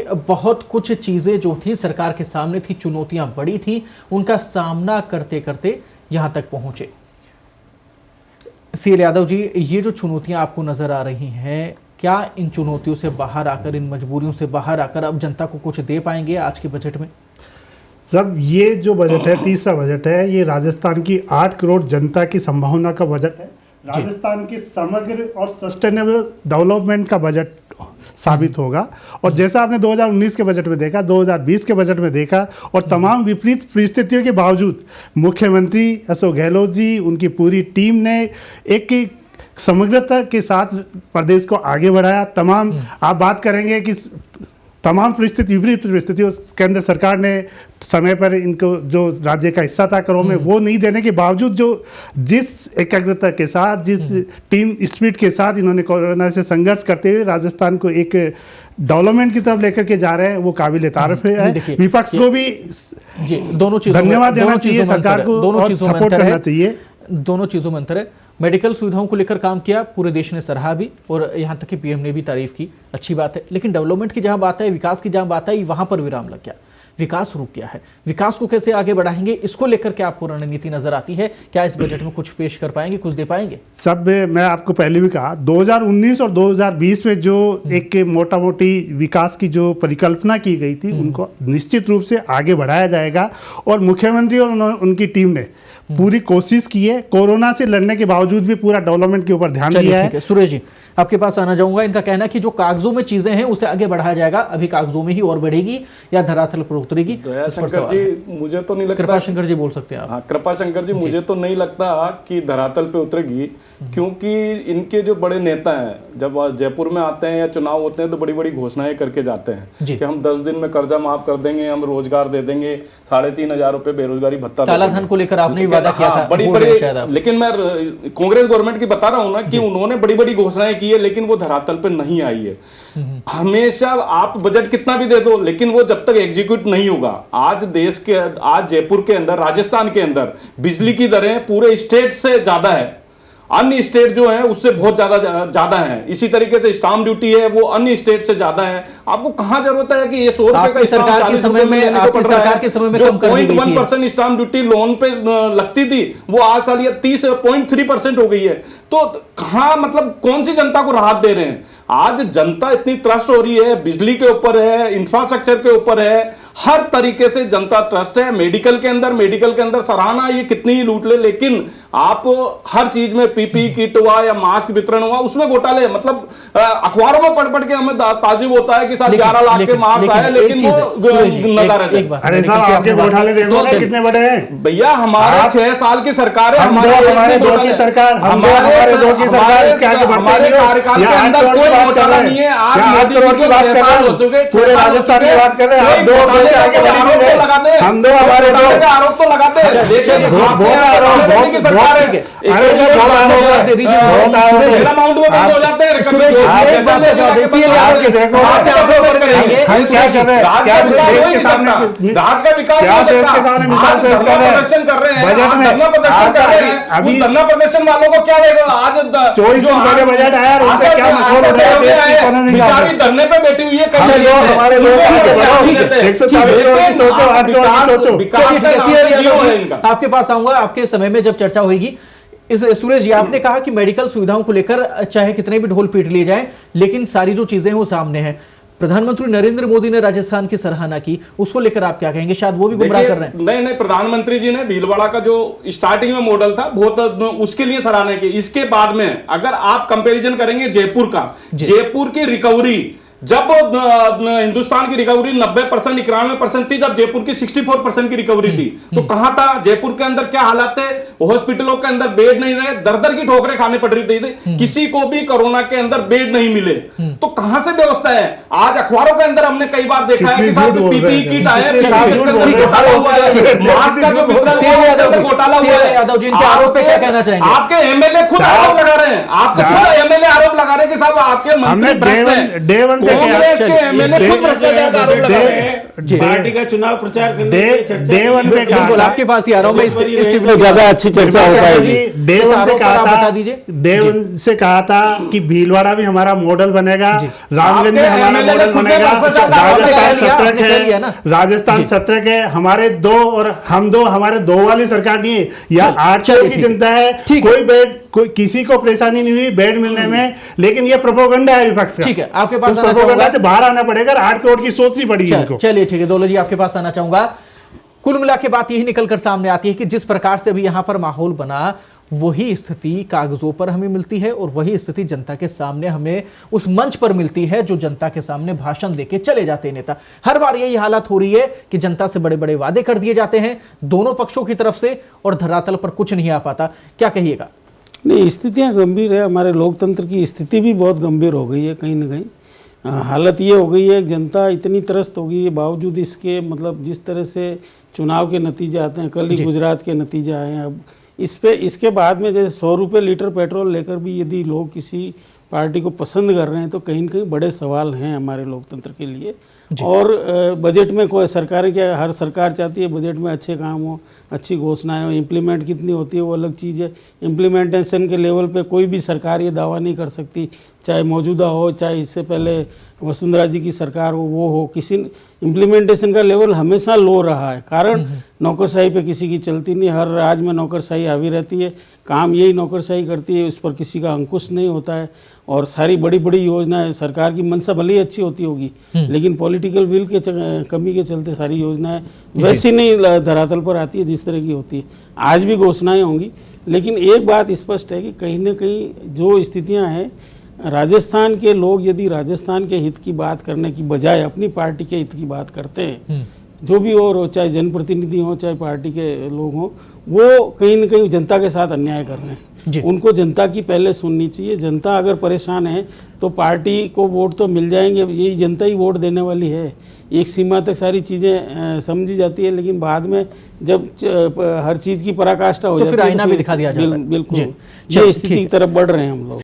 बहुत कुछ चीजें जो थी सरकार के सामने थी, चुनौतियां बड़ी थी, उनका सामना करते करते यहां तक पहुंचे। सीएल यादव जी, ये जो चुनौतियां आपको नजर आ रही हैं, क्या इन चुनौतियों से बाहर आकर, इन मजबूरियों से बाहर आकर अब जनता को कुछ दे पाएंगे आज के बजट में? सब ये जो बजट है, तीसरा बजट है, ये राजस्थान की 8 करोड़ जनता की संभावना का बजट है। राजस्थान के समग्र और सस्टेनेबल डेवलपमेंट का बजट साबित होगा। और जैसा आपने 2019 के बजट में देखा, 2020 के बजट में देखा, और तमाम विपरीत परिस्थितियों के बावजूद मुख्यमंत्री अशोक गहलोत जी, उनकी पूरी टीम ने एक समग्रता के साथ प्रदेश को आगे बढ़ाया। तमाम आप बात करेंगे कि तमाम परिस्थिति, विपरीत परिस्थितियों के अंदर सरकार ने समय पर इनको जो राज्य का हिस्सा था करों में, वो नहीं देने के बावजूद जो जिस एकाग्रता के साथ, जिस टीम स्पिरिट के साथ इन्होंने कोरोना से संघर्ष करते हुए राजस्थान को एक डेवलपमेंट की तरफ लेकर के जा रहे हैं, वो काबिल तारीफ है। विपक्ष को भी दोनों चीजों धन्यवाद देना चाहिए, सरकार को और सपोर्ट करना चाहिए। दोनों चीजों में अंतर है। मेडिकल सुविधाओं को लेकर काम किया, पूरे देश ने सराहा भी, और यहाँ तक कि पीएम ने भी तारीफ की, अच्छी बात है। लेकिन डेवलपमेंट की जहां बात है, विकास की जहां बात है, वहां पर विराम लग गया, विकास रुक गया है। विकास को कैसे आगे बढ़ाएंगे, इसको लेकर क्या आपको रणनीति नजर आती है? क्या इस बजट में कुछ पेश कर पाएंगे, कुछ दे पाएंगे? सब मैं आपको पहले भी कहा, 2019 और 2020 में जो एक मोटा मोटी विकास की जो परिकल्पना की गई थी, उनको निश्चित रूप से आगे बढ़ाया जाएगा। और मुख्यमंत्री और उनकी टीम ने पूरी कोशिश की है, कोरोना से लड़ने के बावजूद भी पूरा डेवलपमेंट के ऊपर ध्यान दिया है। सुरेश जी, आपके पास आना चाहूंगा। इनका कहना है कि जो कागजों में चीजें हैं उसे आगे बढ़ाया जाएगा, अभी कागजों में ही और बढ़ेगी या धरातल पर उतरेगी? दयाशंकर जी, मुझे तो नहीं लगता। कृपाशंकर जी बोल सकते हैं आप। हाँ, कृपाशंकर जी, मुझे तो नहीं लगता कि धरातल पे उतरेगी, क्योंकि इनके जो बड़े नेता हैं जब जयपुर में आते हैं या चुनाव होते हैं तो बड़ी बड़ी घोषणाएं करके जाते हैं कि हम 10 दिन में कर्जा माफ कर देंगे, हम रोजगार दे देंगे, 3,500 रुपए बेरोजगारी भत्ता, काला धन को लेकर आपने वादा किया था, बड़ी बड़ी। लेकिन मैं कांग्रेस गवर्नमेंट की बता रहा हूं ना कि उन्होंने बड़ी बड़ी घोषणाएं की है, लेकिन वो धरातल पे नहीं आई है। हमेशा आप बजट कितना भी दे दो, लेकिन वो जब तक एग्जीक्यूट नहीं होगा। आज जयपुर के अंदर, राजस्थान के अंदर बिजली की दरें पूरे स्टेट से ज्यादा है, अन्य स्टेट जो है उससे बहुत ज्यादा है। इसी तरीके से स्टाम्प ड्यूटी है, वो अन्य स्टेट से ज्यादा है। आपको कहां जरूरत है कि ये 100 रुपए का सरकार के समय में जो 0.1% स्टाम्प ड्यूटी लोन पे लगती थी, वो आज साल ये 30.3% हो गई है। तो कहां, मतलब कौन सी जनता को राहत दे रहे हैं? आज जनता इतनी त्रस्त हो रही है, बिजली के ऊपर है, इंफ्रास्ट्रक्चर के ऊपर है, हर तरीके से जनता ट्रस्ट है। मेडिकल के अंदर सराहना, ये कितनी ही लूट ले, लेकिन आप हर चीज में पीपी किट हुआ या मास्क वितरण हुआ, उसमें घोटाले, मतलब अखबारों में पढ़ के हमें ताजुब होता है कि साहब 11 लाख के मास्क आए, लेकिन वो नदारत है। अरे साहब, आपके घोटाले देखो ना कितने बड़े हैं भैया। हमारे 6 साल की सरकार है, हमारे 2 की सरकार, हमारे 2 की सरकार, इसके आगे हमारे कार्यकाल के अंदर कोई घोटाला नहीं है। आप 8 करोड़ की बात कर रहे हैं, पूरे राजस्थान की बात कर रहे हैं, आप 2 आरोप हम 2 हमारे 2 आरोप तो लगाते हैं। राज का विकास प्रदर्शन कर रहे हैं, धरना प्रदर्शन कर रहे हैं। अभी धरना प्रदर्शन वालों को क्या देगा? आज 24 दिन पहले बजट आया, बेचारी धरने पे बैठी हुई है। हमारे आपके पास आऊंगा आपके समय में जब चर्चा होगी। सुरेश जी, आपने कहा कि मेडिकल सुविधाओं को लेकर चाहे कितने भी ढोल पीट लिए जाएं, लेकिन सारी जो चीजें हैं वो सामने हैं। प्रधानमंत्री नरेंद्र मोदी ने राजस्थान की सराहना की, उसको लेकर आप क्या कहेंगे? शायद वो भी गुमराह कर रहे हैं। नहीं, प्रधानमंत्री जी ने भीलवाड़ा का जो स्टार्टिंग में मॉडल था, बहुत उसके लिए सराहना की। इसके बाद में अगर आप कंपैरिजन करेंगे जयपुर का, जयपुर की रिकवरी, जब हिंदुस्तान की रिकवरी 90%, 91% थी, जब जयपुर की 64% की रिकवरी थी, तो कहां था? जयपुर के अंदर क्या हालात थे? हॉस्पिटलों के अंदर बेड नहीं रहे, दर की ठोकरें खानी पड़ रही थी, किसी को भी कोरोना के अंदर बेड नहीं मिले। तो कहां से व्यवस्था है? आज अखबारों के अंदर हमने कई बार देखा है कि साहब पीपीई किट आए, मास्क का जो वितरण घोटाला हुआ है। यादव जी, इनके आरोप पे क्या कहना चाहेंगे? आपके एमएलए खुद आरोप लगा रहे हैं, आपके खुद एमएलए आरोप लगा रहे हैं कि साहब आपके मंत्री भ्रष्ट हैं। कांग्रेस के एमएलए खुद भ्रष्टाचार का आरोप लगा रहे हैं। पार्टी का चुनाव प्रचार करने की चर्चा डे वन पे कहा बिल्कुल था, आपके पास ही आ रहा हूं मैं तो ज्यादा अच्छी चर्चा हो पाएगी। डे वन से कहा बता था, दीजिए। डे वन से कहा था कि भीलवाड़ा भी हमारा मॉडल बनेगा, रामगंज में आपके हमारा MLA मॉडल खुद बनेगा, में बरसा जाता है, राजस्थान आपने सत्रह कह लिया ना। है, राजस्थान सत्रह के हमारे दो और हम दो, हमारे दो वाली सरकार नहीं है, या 8 चलिए, करोड़ की ठीक है। जनता है, ठीक है। कोई बेड, कोई किसी को परेशानी नहीं हुई बेड मिलने में, लेकिन ये प्रोपोगंडा है विपक्ष का। ठीक है, आपके पास उस आना प्रोपोगंडा चाहूंगा। से बाहर आना पड़ेगा, 8 करोड़ की सोचनी पड़ेगी इनको। चलिए ठीक है, दौलत जी आपके पास आना चाहूंगा। कुल मिला के बात यही निकल कर सामने आती है कि जिस प्रकार से अभी यहां पर माहौल बना, वही स्थिति कागजों पर हमें मिलती है और वही स्थिति जनता के सामने हमें उस मंच पर मिलती है जो जनता के सामने भाषण देके चले जाते हैं नेता। हर बार यही हालत हो रही है कि जनता से बड़े बड़े वादे कर दिए जाते हैं दोनों पक्षों की तरफ से और धरातल पर कुछ नहीं आ पाता। क्या कहिएगा? नहीं, स्थितियां गंभीर है, हमारे लोकतंत्र की स्थिति भी बहुत गंभीर हो गई है कहीं ना कहीं। हालत ये हो गई है कि जनता इतनी त्रस्त हो गई है, बावजूद इसके मतलब जिस तरह से चुनाव के नतीजे आते हैं, कल ही गुजरात के नतीजे आए हैं, अब इसके बाद में जैसे 100 रुपये लीटर पेट्रोल लेकर भी यदि लोग किसी पार्टी को पसंद कर रहे हैं तो कहीं न कहीं बड़े सवाल हैं हमारे लोकतंत्र के लिए। और बजट में कोई सरकारें क्या, हर सरकार चाहती है बजट में अच्छे काम हो, अच्छी घोषणाएं हो, इम्प्लीमेंट कितनी होती है वो अलग चीज़ है। इम्प्लीमेंटेशन के लेवल पे कोई भी सरकार ये दावा नहीं कर सकती, चाहे मौजूदा हो चाहे इससे पहले वसुंधरा जी की सरकार हो वो हो, किसी इम्प्लीमेंटेशन का लेवल हमेशा लो रहा है। कारण नौकरशाही पे किसी की चलती नहीं, हर राज्य में नौकरशाही हावी रहती है, काम यही नौकरशाही करती है, उस पर किसी का अंकुश नहीं होता है। और सारी बड़ी बड़ी योजनाएं, सरकार की मंशा भले ही अच्छी होती होगी लेकिन पॉलिटिकल विल के कमी के चलते सारी योजनाएं वैसी नहीं धरातल पर आती है जिस तरह की होती है। आज भी घोषणाएं होंगी, लेकिन एक बात स्पष्ट है कि कहीं ना कहीं जो स्थितियां हैं, राजस्थान के लोग यदि राजस्थान के हित की बात करने की बजाय अपनी पार्टी के हित की बात करते हैं, जो भी हो, चाहे जनप्रतिनिधि हो चाहे पार्टी के लोग हों, वो कहीं ना कहीं जनता के साथ अन्याय कर रहे हैं। उनको जनता की पहले सुननी चाहिए। जनता अगर परेशान है तो पार्टी को वोट तो मिल जाएंगे, यही जनता ही वोट देने वाली है। एक सीमा तक सारी चीज़ें समझी जाती है, लेकिन बाद में जब हर चीज़ की पराकाष्ठा हो तो जाती फिर है आईना भी दिखा दिया जाता है। बिल्कुल ये स्थिति की तरफ बढ़ रहे हैं हम लोग।